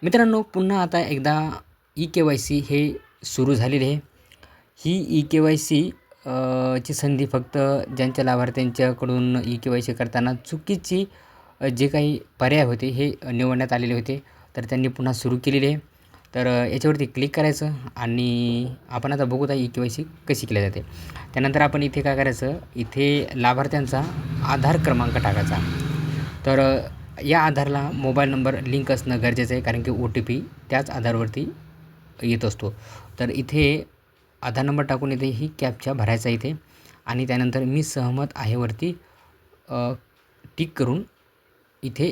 मित्रांनो, पुन्हा आता एकदा ई-के-वाय-सी हे सुरू झालेली आहे. ही ई-के-वाय-सी ची संधी फक्त ज्यांच्या लाभार्थ्यांच्याकडून ई-के-वाय-सी करताना चुकीची जे काही पर्याय होते हे निवडण्यात आलेले होते, तर त्यांनी पुन्हा सुरू केलेली आहे. तर याच्यावरती क्लिक करायचं आणि आपण आता बघूत आहे ई-के-वाय-सी कशी केली जाते. त्यानंतर आपण इथे काय करायचं, इथे लाभार्थ्यांचा आधार क्रमांक टाकायचा. तर या आधारला मोबाईल नंबर लिंक असणं गरजेचं आहे, कारण की ओ-टी-पी त्याच आधारवरती येत असतो. तर इथे आधार नंबर टाकून इथे ही कॅप्चा भरायचा इथे आणि त्यानंतर मी सहमत आहे वरती टिक करून इथे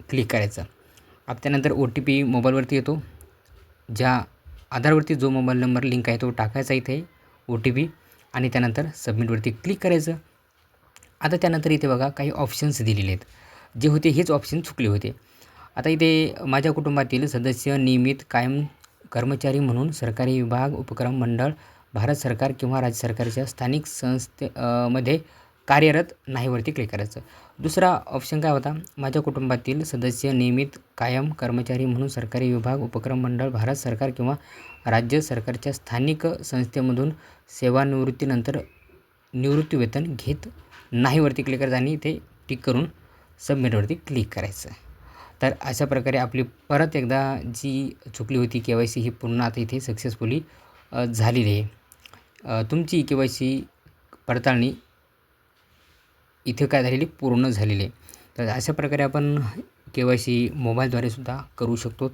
क्लिक करायचं. आता त्यानंतर ओ-टी-पी मोबाईलवरती येतो. ज्या आधारवरती जो मोबाईल नंबर लिंक आहे तो टाकायचा इथे ओ-टी-पी आणि त्यानंतर सबमिटवरती क्लिक करायचं. आता त्यानंतर इथे बघा काही ऑप्शन्स दिलेले आहेत. जे होते हेच ऑप्शन चुकले होते. आता इथे माझ्या कुटुंबातील सदस्य नियमित कायम कर्मचारी म्हणून सरकारी विभाग, उपक्रम, मंडळ, भारत सरकार किंवा राज्य सरकारच्या स्थानिक मध्ये कार्यरत नाहीवरती क्लिक करायचं. दुसरा ऑप्शन काय होता, माझ्या कुटुंबातील सदस्य नियमित कायम कर्मचारी म्हणून सरकारी विभाग, उपक्रम, मंडळ, भारत सरकार किंवा राज्य सरकारच्या स्थानिक संस्थेमधून सेवानिवृत्तीनंतर निवृत्तीवेतन घेत नाहीवरती क्लिक करायचं आणि इथे टिक करून सबमिटवरती क्लिक करायचं. तर अशा प्रकारे आपली परत एकदा जी चुकली होती के-वाय-सी ही पूर्ण आता इथे सक्सेसफुली झालेली आहे. तुमची के-वाय-सी पडताळणी इथे काय झालेली पूर्ण झालेली आहे. तर अशा प्रकारे आपण के-वाय-सी मोबाईलद्वारे सुद्धा करू शकतो.